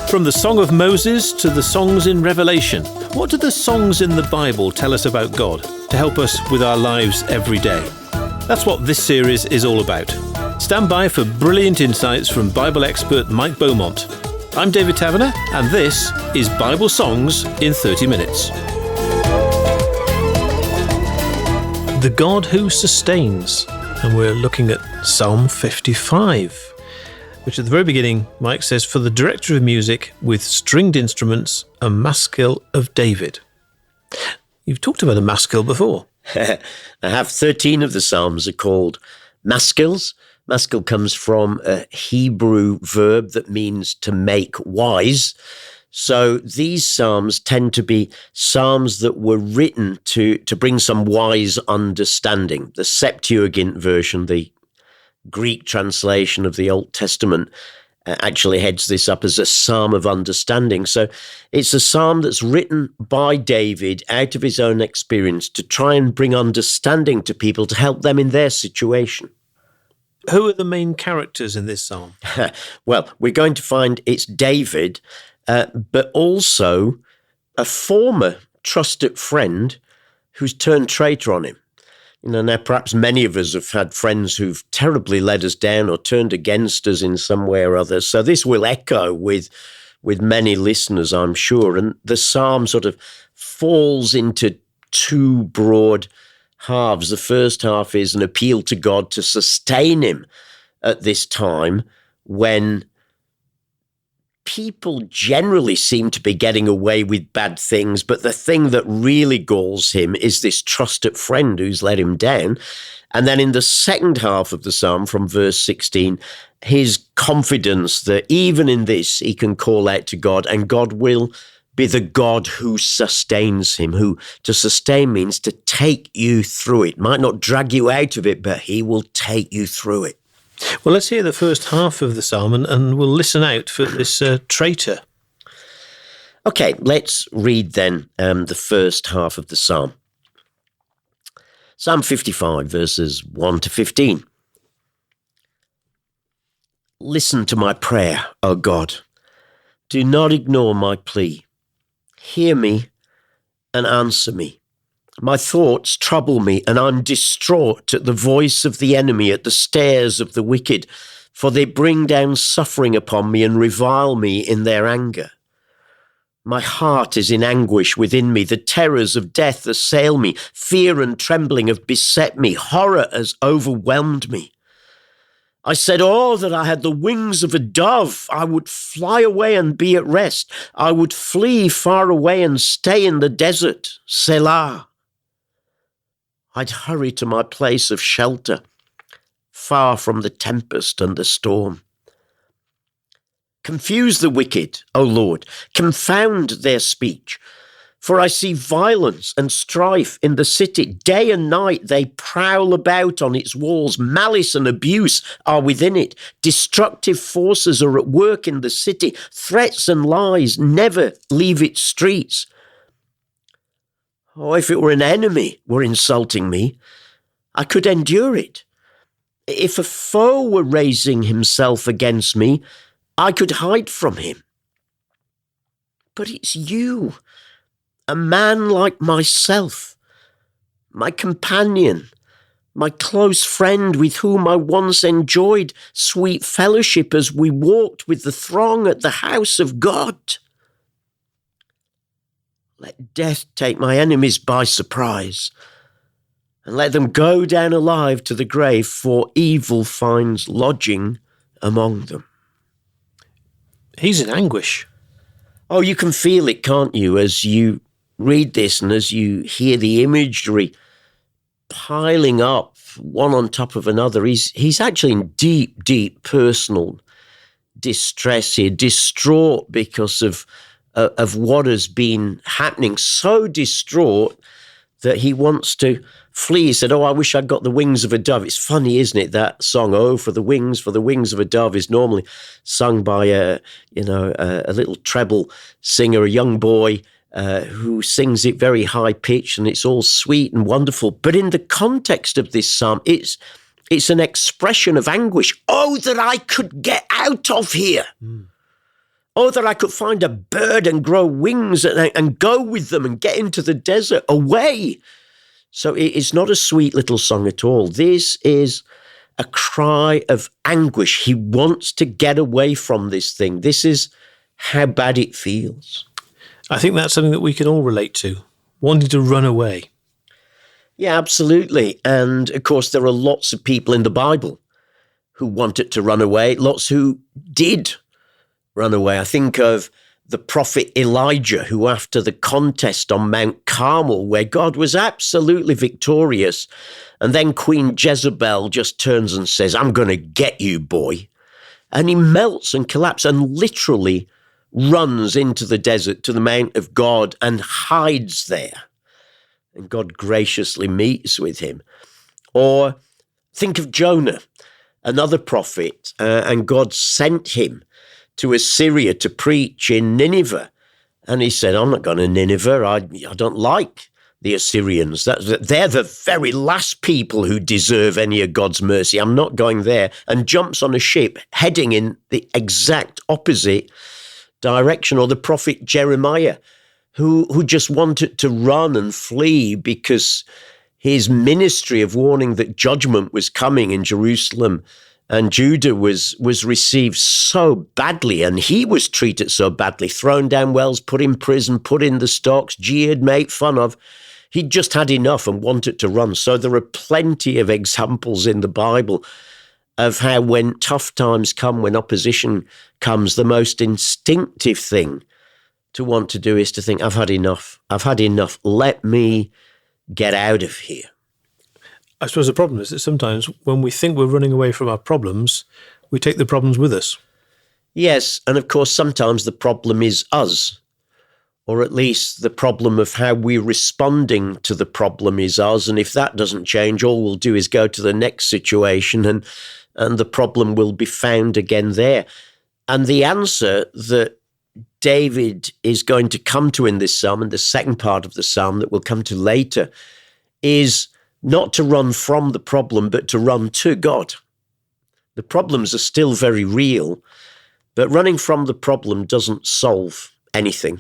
From the Song of Moses to the songs in Revelation, what do the songs in the Bible tell us about God to help us with our lives every day? That's what this series is all about. Stand by for brilliant insights from Bible expert Mike Beaumont. I'm David Taverner, and this is Bible Songs in 30 Minutes. The God who sustains, and we're looking at Psalm 55. Which at the very beginning, Mike says, for the director of music with stringed instruments, a maskil of David. You've talked about a maskil before. I have 13 of the Psalms are called maskils. Maskil comes from a Hebrew verb that means to make wise. So these Psalms tend to be Psalms that were written to bring some wise understanding. The Septuagint version, the Greek translation of the Old Testament, actually heads this up as a psalm of understanding. So it's a psalm that's written by David out of his own experience to try and bring understanding to people to help them in their situation. Who are the main characters in this psalm? Well, we're going to find it's David, but also a former trusted friend who's turned traitor on him. You know, now perhaps many of us have had friends who've terribly let us down or turned against us in some way or other. So this will echo with many listeners, I'm sure. And the psalm sort of falls into two broad halves. The first half is an appeal to God to sustain him at this time when people generally seem to be getting away with bad things, but the thing that really galls him is this trusted friend who's let him down. And then in the second half of the psalm, from verse 16, his confidence that even in this he can call out to God, and God will be the God who sustains him, who to sustain means to take you through it. Might not drag you out of it, but he will take you through it. Well, let's hear the first half of the psalm and we'll listen out for this traitor. Okay, let's read then the first half of the psalm. Psalm 55, verses 1 to 15. Listen to my prayer, O God. Do not ignore my plea. Hear me and answer me. My thoughts trouble me, and I'm distraught at the voice of the enemy, at the stares of the wicked, for they bring down suffering upon me and revile me in their anger. My heart is in anguish within me. The terrors of death assail me. Fear and trembling have beset me. Horror has overwhelmed me. I said, oh, that I had the wings of a dove. I would fly away and be at rest. I would flee far away and stay in the desert. Selah. I'd hurry to my place of shelter, far from the tempest and the storm. Confuse the wicked, O Lord, confound their speech. For I see violence and strife in the city. Day and night they prowl about on its walls. Malice and abuse are within it. Destructive forces are at work in the city. Threats and lies never leave its streets. Oh, if it were an enemy were insulting me, I could endure it. If a foe were raising himself against me, I could hide from him. But it's you, a man like myself, my companion, my close friend with whom I once enjoyed sweet fellowship as we walked with the throng at the house of God. Let death take my enemies by surprise, and let them go down alive to the grave, for evil finds lodging among them. He's in anguish. Oh, you can feel it, can't you, as you read this and as you hear the imagery piling up one on top of another. He's actually in deep, deep personal distress here, distraught because of what has been happening, so distraught that he wants to flee. He said, oh, I wish I'd got the wings of a dove. It's funny, isn't it, that song, oh, for the wings of a dove, is normally sung by a little treble singer, a young boy who sings it very high pitched, and it's all sweet and wonderful. But in the context of this psalm, it's an expression of anguish. Oh, that I could get out of here. Oh, that I could find a bird and grow wings and go with them and get into the desert away. So it's not a sweet little song at all. This is a cry of anguish. He wants to get away from this thing. This is how bad it feels. I think that's something that we can all relate to, wanting to run away. Yeah, absolutely. And of course, there are lots of people in the Bible who wanted to run away, lots who did run away. I think of the prophet Elijah, who after the contest on Mount Carmel, where God was absolutely victorious, and then Queen Jezebel just turns and says, I'm going to get you, boy. And he melts and collapses and literally runs into the desert to the Mount of God and hides there. And God graciously meets with him. Or think of Jonah, another prophet, and God sent him to Assyria to preach in Nineveh. And he said, I'm not going to Nineveh. I don't like the Assyrians. They're the very last people who deserve any of God's mercy. I'm not going there. And jumps on a ship heading in the exact opposite direction. Or the prophet Jeremiah, who just wanted to run and flee because his ministry of warning that judgment was coming in Jerusalem and Judah was received so badly, and he was treated so badly, thrown down wells, put in prison, put in the stocks, jeered, made fun of. He'd just had enough and wanted to run. So there are plenty of examples in the Bible of how when tough times come, when opposition comes, the most instinctive thing to want to do is to think, I've had enough. I've had enough. Let me get out of here. I suppose the problem is that sometimes when we think we're running away from our problems, we take the problems with us. Yes, and of course, sometimes the problem is us, or at least the problem of how we're responding to the problem is us. And if that doesn't change, all we'll do is go to the next situation and the problem will be found again there. And the answer that David is going to come to in this psalm, and the second part of the psalm that we'll come to later, is not to run from the problem, but to run to God. The problems are still very real, but running from the problem doesn't solve anything.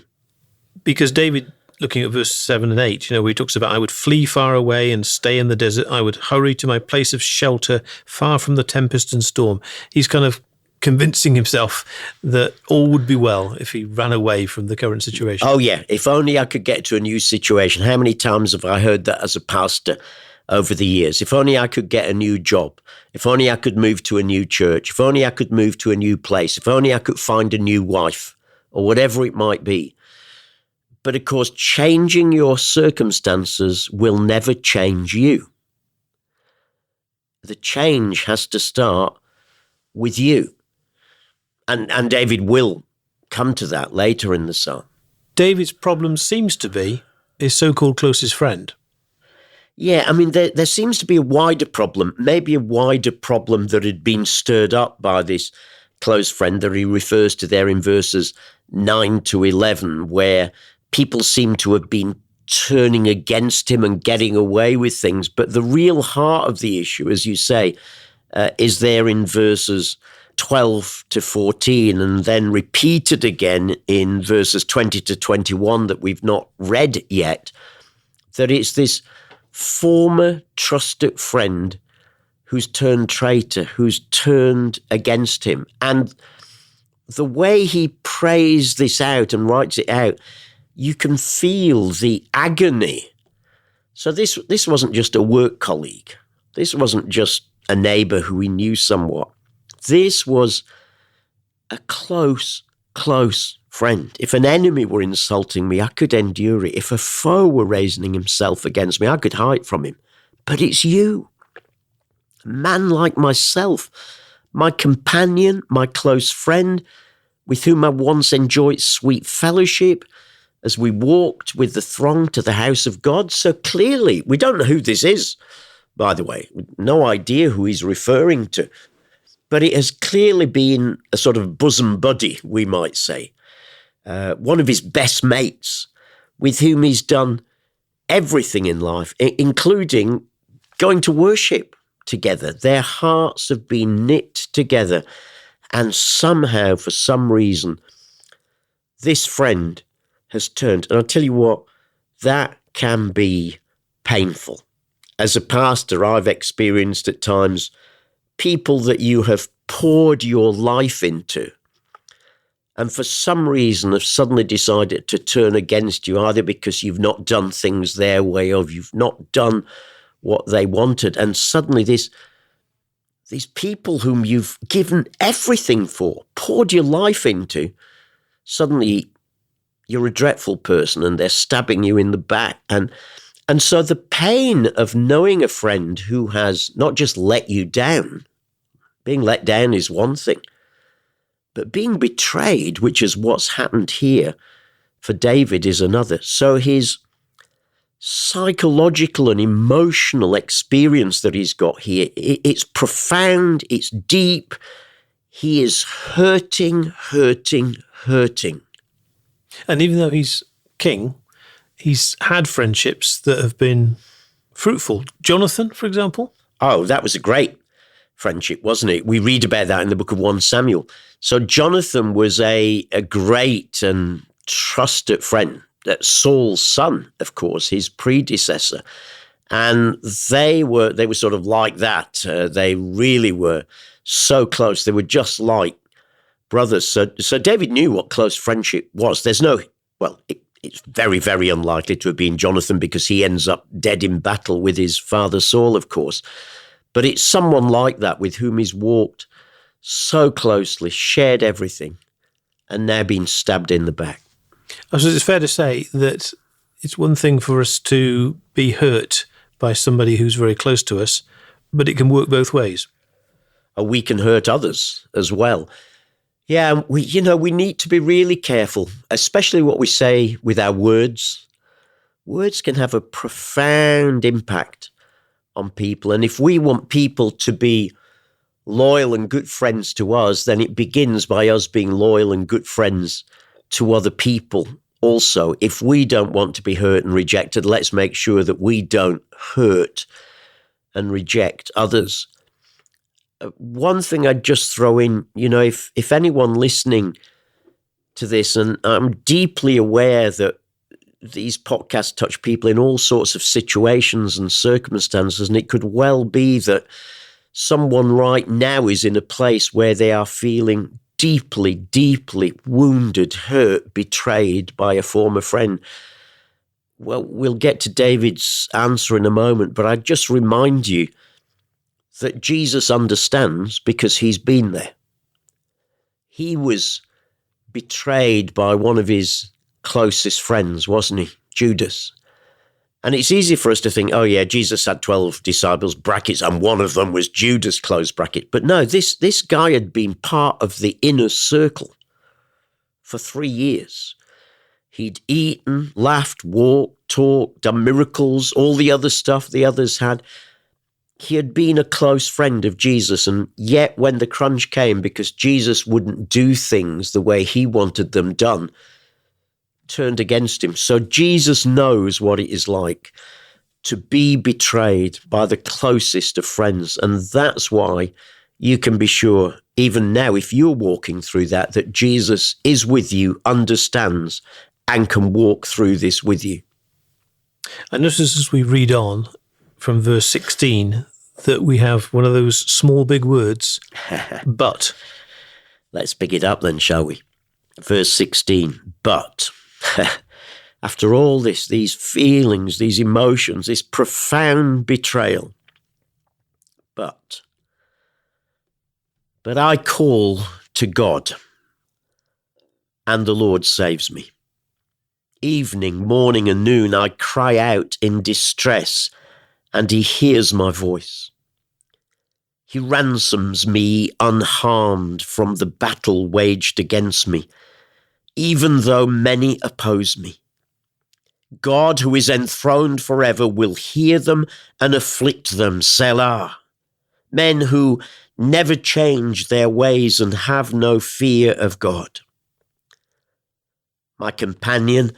Because David, looking at verse 7 and 8, where he talks about, I would flee far away and stay in the desert. I would hurry to my place of shelter, far from the tempest and storm. He's kind of convincing himself that all would be well if he ran away from the current situation. Oh, yeah. If only I could get to a new situation. How many times have I heard that as a pastor over the years? If only I could get a new job. If only I could move to a new church. If only I could move to a new place. If only I could find a new wife, or whatever it might be. But of course, changing your circumstances will never change you. The change has to start with you. And David will come to that later in the psalm. David's problem seems to be his so-called closest friend. Yeah, I mean, there seems to be a wider problem, maybe a wider problem that had been stirred up by this close friend that he refers to there in verses 9 to 11, where people seem to have been turning against him and getting away with things. But the real heart of the issue, as you say, is there in verses 12 to 14, and then repeated again in verses 20 to 21 that we've not read yet, that it's this former trusted friend who's turned traitor, who's turned against him. And the way he prays this out and writes it out, you can feel the agony. So this wasn't just a work colleague. This wasn't just a neighbor who he knew somewhat. This was a close friend. If an enemy were insulting me, I could endure it. If a foe were raising himself against me, I could hide from him. But it's you, a man like myself, my companion, my close friend, with whom I once enjoyed sweet fellowship as we walked with the throng to the house of God. So clearly, we don't know who this is, by the way. No idea who he's referring to. But it has clearly been a sort of bosom buddy, we might say. One of his best mates, with whom he's done everything in life, including going to worship together. Their hearts have been knit together. And somehow, for some reason, this friend has turned. And I'll tell you what, that can be painful. As a pastor, I've experienced at times people that you have poured your life into, and for some reason have suddenly decided to turn against you, either because you've not done things their way or you've not done what they wanted. And suddenly these people whom you've given everything for, poured your life into, suddenly you're a dreadful person and they're stabbing you in the back. And so the pain of knowing a friend who has not just let you down, being let down is one thing, but being betrayed, which is what's happened here for David, is another. So his psychological and emotional experience that he's got here, it's profound, it's deep. He is hurting. And even though he's king, he's had friendships that have been fruitful. Jonathan, for example? Oh, that was a great friendship, wasn't it? We read about that in the book of 1 Samuel. So Jonathan was a great and trusted friend. Saul's son, of course, his predecessor. And they were sort of like that. They really were so close. They were just like brothers. So David knew what close friendship was. It's very, very unlikely to have been Jonathan because he ends up dead in battle with his father Saul, of course. But it's someone like that with whom he's walked so closely, shared everything, and now been stabbed in the back. I suppose it's fair to say that it's one thing for us to be hurt by somebody who's very close to us, but it can work both ways. We can hurt others as well. Yeah, we need to be really careful, especially what we say with our words. Words can have a profound impact on people. And if we want people to be loyal and good friends to us, then it begins by us being loyal and good friends to other people. Also, if we don't want to be hurt and rejected, let's make sure that we don't hurt and reject others. One thing I'd just throw in, if anyone listening to this, and I'm deeply aware that these podcasts touch people in all sorts of situations and circumstances, and it could well be that someone right now is in a place where they are feeling deeply, deeply wounded, hurt, betrayed by a former friend. Well, we'll get to David's answer in a moment, but I'd just remind you that Jesus understands because he's been there. He was betrayed by one of his closest friends, wasn't he? Judas. And it's easy for us to think, oh yeah, Jesus had 12 disciples, brackets, and one of them was Judas, close bracket. But no, this guy had been part of the inner circle for 3 years. He'd eaten, laughed, walked, talked, done miracles, all the other stuff the others had. He had been a close friend of Jesus, and yet when the crunch came, because Jesus wouldn't do things the way he wanted them done, turned against him. So Jesus knows what it is like to be betrayed by the closest of friends, and that's why you can be sure, even now, if you're walking through that Jesus is with you, understands, and can walk through this with you. I notice as we read on from verse 16 that we have one of those small, big words, but. Let's pick it up then, shall we? Verse 16, but. After all this, these feelings, these emotions, this profound betrayal, but I call to God, and the Lord saves me. Evening, morning, and noon, I cry out in distress, and he hears my voice. He ransoms me unharmed from the battle waged against me, even though many oppose me. God, who is enthroned forever, will hear them and afflict them, Selah. Men who never change their ways and have no fear of God. My companion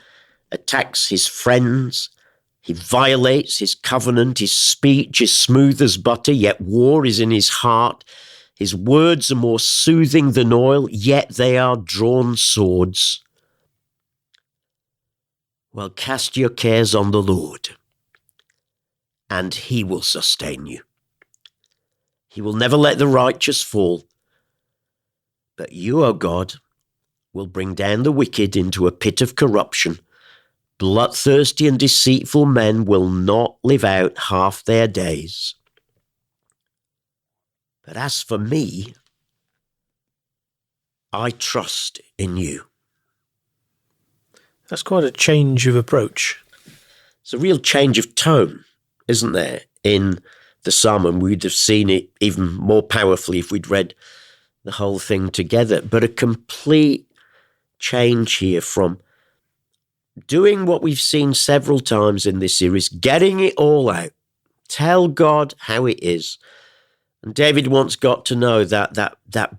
attacks his friends. He violates his covenant. His speech is smooth as butter, yet war is in his heart. His words are more soothing than oil, yet they are drawn swords. Well, cast your cares on the Lord, and he will sustain you. He will never let the righteous fall, but you, O God, will bring down the wicked into a pit of corruption. Bloodthirsty and deceitful men will not live out half their days. But as for me, I trust in you. That's quite a change of approach. It's a real change of tone, isn't there, in the psalm? And we'd have seen it even more powerfully if we'd read the whole thing together. But a complete change here from doing what we've seen several times in this series, getting it all out, tell God how it is. And David once got to know that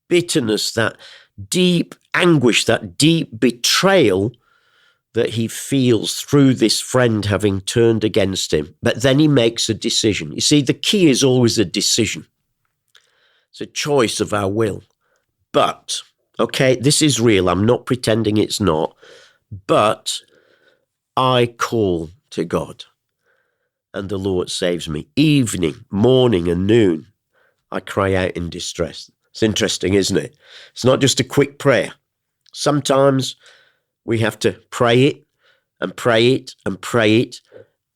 bitterness, that deep anguish, that deep betrayal that he feels through this friend having turned against him. But then he makes a decision. You see, the key is always a decision. It's a choice of our will. But, okay, this is real. I'm not pretending it's not. But I call to God, and the Lord saves me. Evening, morning, and noon, I cry out in distress. It's interesting, isn't it? It's not just a quick prayer. Sometimes we have to pray it and pray it and pray it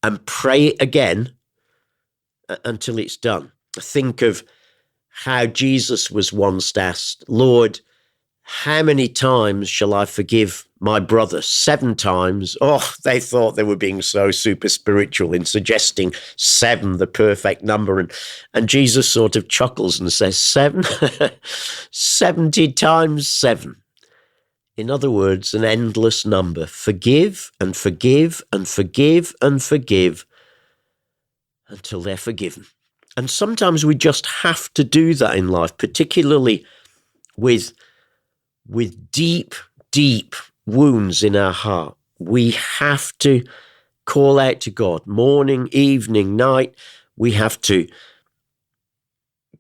and pray it again until it's done. Think of how Jesus was once asked, Lord, how many times shall I forgive my brother? 7 times. Oh, they thought they were being so super spiritual in suggesting 7, the perfect number. And Jesus sort of chuckles and says, 7? 70 times 7. In other words, an endless number. Forgive and forgive and forgive and forgive until they're forgiven. And sometimes we just have to do that in life, particularly with deep, deep wounds in our heart. We have to call out to God morning, evening, night. We have to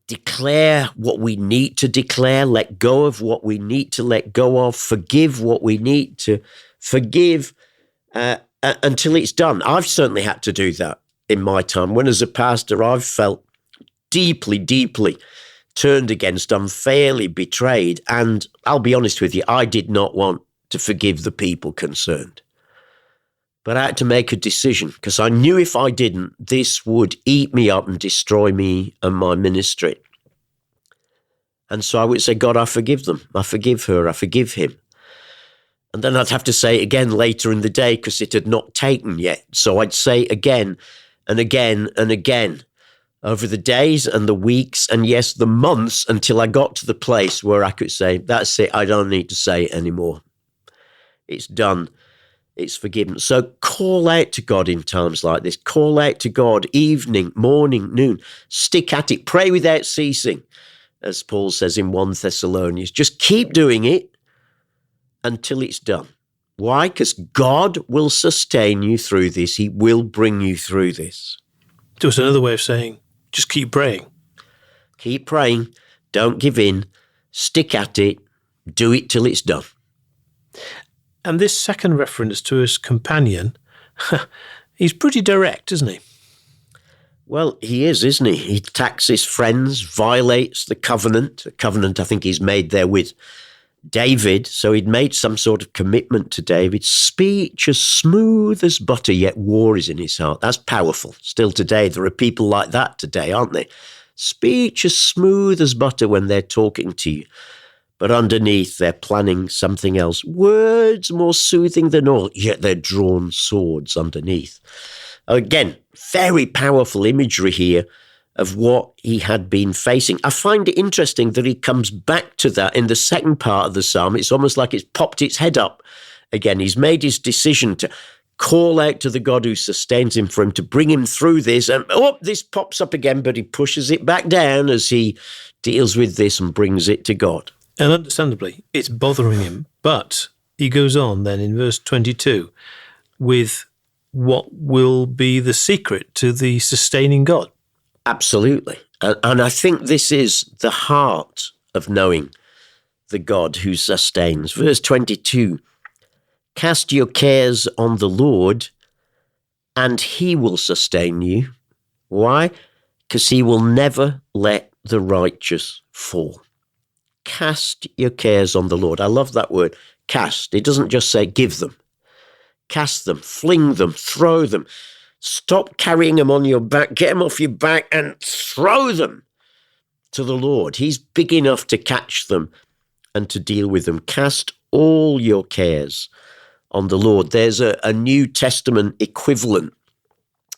declare what we need to declare, let go of what we need to let go of, forgive what we need to forgive until it's done. I've certainly had to do that in my time. When as a pastor, I've felt deeply, deeply turned against, unfairly betrayed. And I'll be honest with you, I did not want to forgive the people concerned. But I had to make a decision because I knew if I didn't, this would eat me up and destroy me and my ministry. And so I would say, God, I forgive them. I forgive her. I forgive him. And then I'd have to say it again later in the day because it had not taken yet. So I'd say again and again and again over the days and the weeks and yes, the months until I got to the place where I could say, that's it. I don't need to say it anymore. It's done. It's forgiven. So call out to God in times like this. Call out to God evening, morning, noon. Stick at it. Pray without ceasing, as Paul says in 1 Thessalonians. Just keep doing it until it's done. Why? Because God will sustain you through this. He will bring you through this. So it's another way of saying, just keep praying. Keep praying. Don't give in. Stick at it. Do it till it's done. And this second reference to his companion, he's pretty direct, isn't he? Well, he is, isn't he? He attacks his friends, violates the covenant. A covenant I think he's made there with David. So he'd made some sort of commitment to David. Speech as smooth as butter, yet war is in his heart. That's powerful. Still today, there are people like that today, aren't they? Speech as smooth as butter when they're talking to you. But underneath, they're planning something else. Words more soothing than all, yet they're drawn swords underneath. Again, very powerful imagery here of what he had been facing. I find it interesting that he comes back to that in the second part of the psalm. It's almost like it's popped its head up again. He's made his decision to call out to the God who sustains him for him to bring him through this. And this pops up again, but he pushes it back down as he deals with this and brings it to God. And understandably, it's bothering him. But he goes on then in verse 22 with what will be the secret to the sustaining God. Absolutely. And I think this is the heart of knowing the God who sustains. Verse 22, Cast your cares on the Lord, and he will sustain you. Why? Because he will never let the righteous fall. Cast your cares on the Lord. I love that word, cast. It doesn't just say give them. Cast them, fling them, throw them. Stop carrying them on your back. Get them off your back and throw them to the Lord. He's big enough to catch them and to deal with them. Cast all your cares on the Lord. There's a New Testament equivalent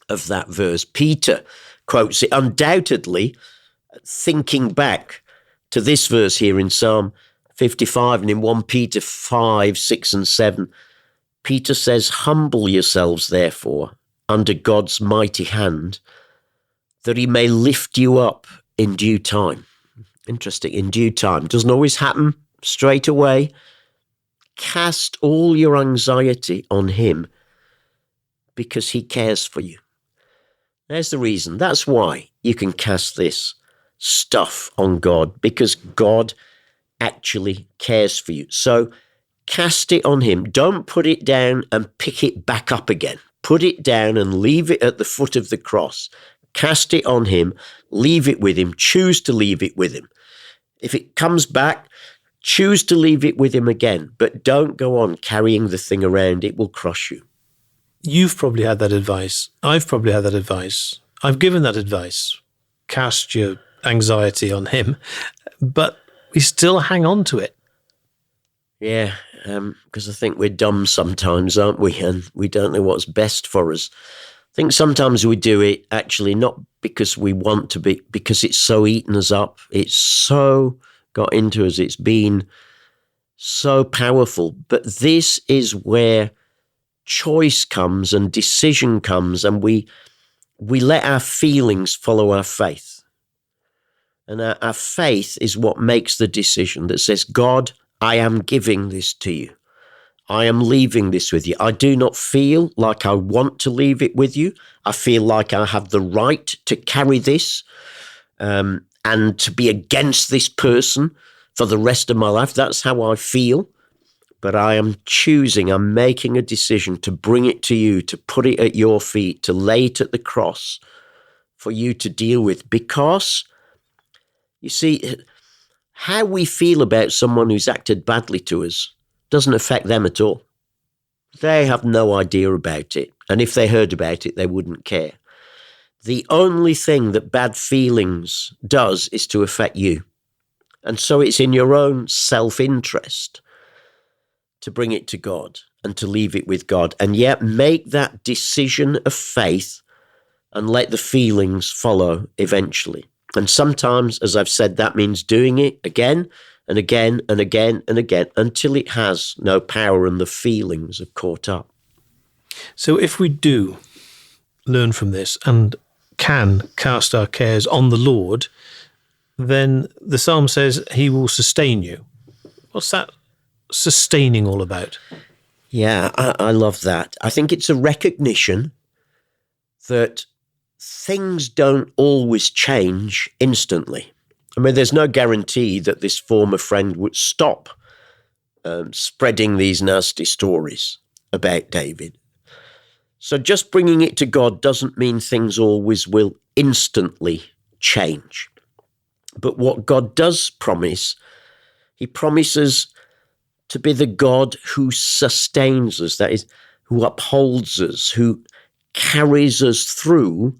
of that verse. Peter quotes it undoubtedly, thinking back to this verse here in Psalm 55 and in 1 Peter 5, 6 and 7. Peter says, humble yourselves, therefore, under God's mighty hand, that he may lift you up in due time. Interesting, in due time. Doesn't always happen straight away. Cast all your anxiety on him because he cares for you. There's the reason. That's why you can cast this stuff on God, because God actually cares for you. So cast it on him. Don't put it down and pick it back up again. Put it down and leave it at the foot of the cross. Cast it on him. Leave it with him. Choose to leave it with him. If it comes back, choose to leave it with him again. But don't go on carrying the thing around. It will crush you. You've probably had that advice. I've probably had that advice. I've given that advice. Cast your anxiety on him. But we still hang on to it. Yeah, because I think we're dumb sometimes, aren't we? And we don't know what's best for us. I think sometimes we do it actually not because we want to be, because it's so eaten us up. It's so got into us. It's been so powerful. But this is where choice comes and decision comes, and we let our feelings follow our faith. And our faith is what makes the decision that says, God, I am giving this to you. I am leaving this with you. I do not feel like I want to leave it with you. I feel like I have the right to carry this and to be against this person for the rest of my life. That's how I feel. But I am choosing, I'm making a decision to bring it to you, to put it at your feet, to lay it at the cross for you to deal with. Because, you see, how we feel about someone who's acted badly to us doesn't affect them at all. They have no idea about it. And if they heard about it, they wouldn't care. The only thing that bad feelings does is to affect you. And so it's in your own self-interest to bring it to God and to leave it with God. And yet make that decision of faith and let the feelings follow eventually. And sometimes, as I've said, that means doing it again and again and again and again until it has no power and the feelings have caught up. So if we do learn from this and can cast our cares on the Lord, then the psalm says he will sustain you. What's that sustaining all about? Yeah, I love that. I think it's a recognition that things don't always change instantly. I mean, there's no guarantee that this former friend would stop spreading these nasty stories about David. So just bringing it to God doesn't mean things always will instantly change. But what God does promise, he promises to be the God who sustains us, that is, who upholds us, who carries us through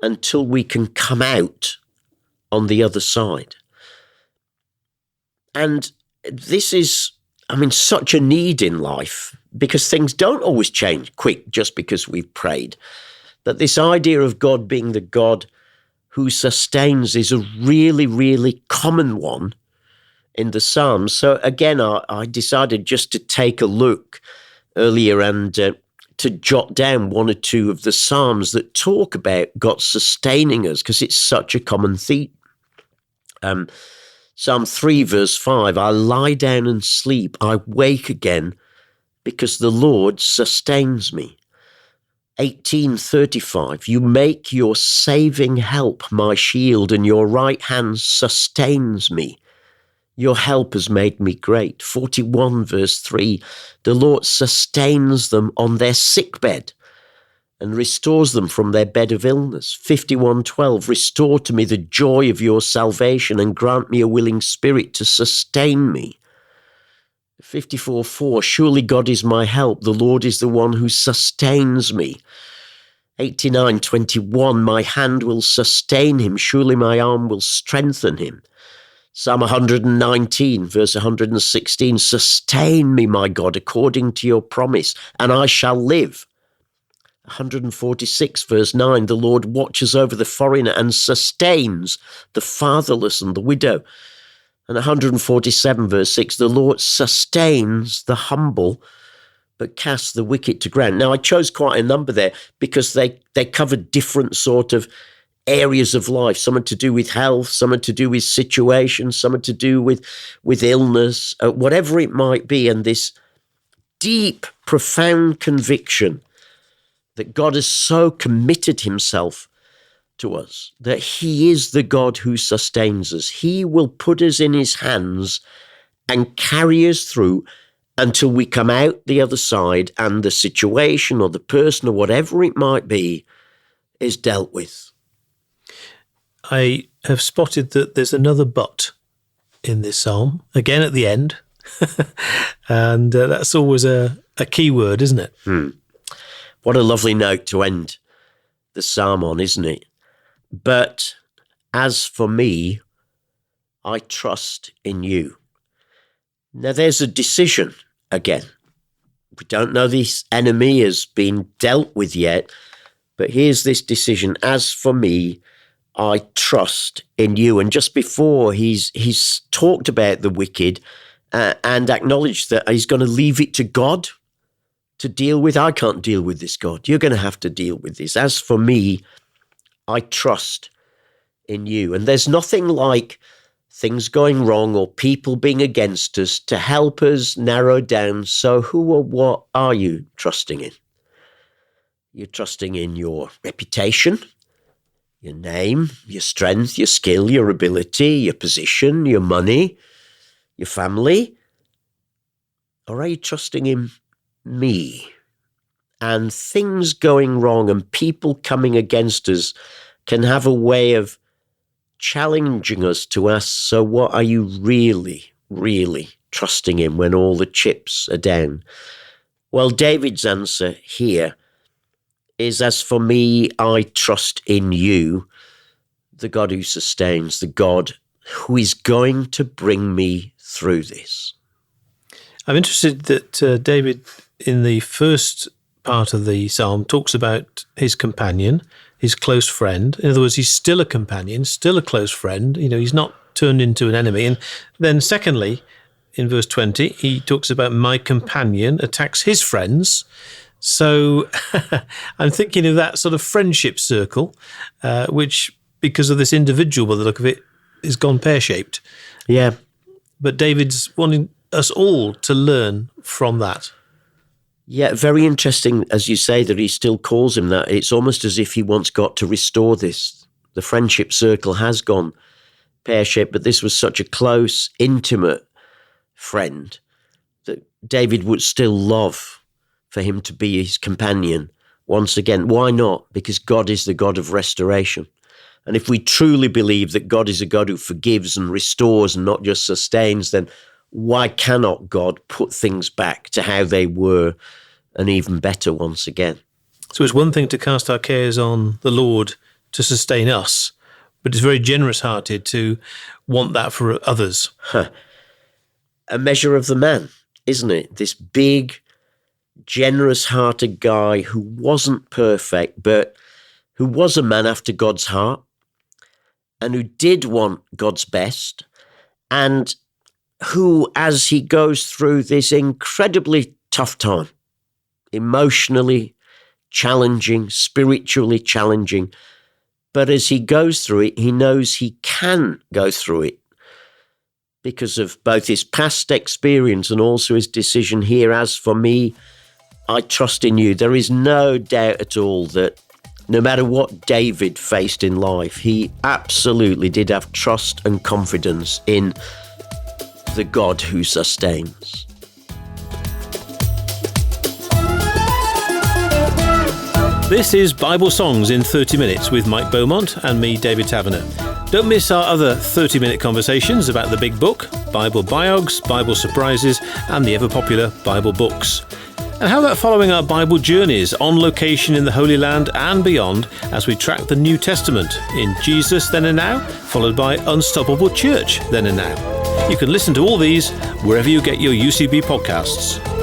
until we can come out on the other side. And this is, such a need in life, because things don't always change quick just because we've prayed. That this idea of God being the God who sustains is a really, really common one in the Psalms. So again, I decided just to take a look earlier and to jot down one or two of the Psalms that talk about God sustaining us, because it's such a common theme. Psalm 3, verse 5, I lie down and sleep, I wake again, because the Lord sustains me. 18:35, you make your saving help my shield, and your right hand sustains me. Your help has made me great. 41 verse 3, the Lord sustains them on their sickbed and restores them from their bed of illness. 51:12, restore to me the joy of your salvation and grant me a willing spirit to sustain me. 54:4, surely God is my help. The Lord is the one who sustains me. 89:21, my hand will sustain him. Surely my arm will strengthen him. Psalm 119, verse 116, sustain me, my God, according to your promise, and I shall live. 146, verse 9, the Lord watches over the foreigner and sustains the fatherless and the widow. And 147, verse 6, the Lord sustains the humble, but casts the wicked to ground. Now, I chose quite a number there because they covered different sort of areas of life. Some are to do with health, some are to do with situations, some are to do with illness, whatever it might be. And this deep, profound conviction that God has so committed himself to us, that he is the God who sustains us. He will put us in his hands and carry us through until we come out the other side and the situation or the person or whatever it might be is dealt with. I have spotted that there's another but in this psalm, again at the end. And that's always a key word, isn't it? What a lovely note to end the psalm on, isn't it? But as for me, I trust in you. Now there's a decision again. We don't know this enemy has been dealt with yet, but here's this decision. As for me, I trust in you. And just before he's talked about the wicked and acknowledged that he's going to leave it to God to deal with. I can't deal with this, God. You're going to have to deal with this. As for me, I trust in you. And there's nothing like things going wrong or people being against us to help us narrow down. So who or what are you trusting in? You're trusting in your reputation, your name, your strength, your skill, your ability, your position, your money, your family? Or are you trusting in me? And things going wrong and people coming against us can have a way of challenging us to ask, so what are you really, really trusting in when all the chips are down? Well, David's answer here is, as for me, I trust in you, the God who sustains, the God who is going to bring me through this. I'm interested that David, in the first part of the psalm, talks about his companion, his close friend. In other words, he's still a companion, still a close friend. You know, he's not turned into an enemy. And then secondly, in verse 20, he talks about my companion attacks his friends. So I'm thinking of that sort of friendship circle, which, because of this individual, by the look of it, is gone pear-shaped. Yeah. But David's wanting us all to learn from that. Yeah, very interesting, as you say, that he still calls him that. It's almost as if he wants God to restore this. The friendship circle has gone pear-shaped, but this was such a close, intimate friend that David would still love for him to be his companion once again. Why not? Because God is the God of restoration. And if we truly believe that God is a God who forgives and restores and not just sustains, then why cannot God put things back to how they were and even better once again? So it's one thing to cast our cares on the Lord to sustain us, but it's very generous-hearted to want that for others. A measure of the man, isn't it? This big, generous-hearted guy who wasn't perfect, but who was a man after God's heart and who did want God's best, and who, as he goes through this incredibly tough time, emotionally challenging, spiritually challenging, but as he goes through it, he knows he can go through it because of both his past experience and also his decision here. As for me, I trust in you. There is no doubt at all that no matter what David faced in life, he absolutely did have trust and confidence in the God who sustains. This is Bible Songs in 30 Minutes with Mike Beaumont and me, David Taverner. Don't miss our other 30-minute conversations about the big book, Bible biogs, Bible surprises, and the ever-popular Bible books. And how about following our Bible journeys on location in the Holy Land and beyond as we track the New Testament in Jesus Then and Now, followed by Unstoppable Church Then and Now. You can listen to all these wherever you get your UCB podcasts.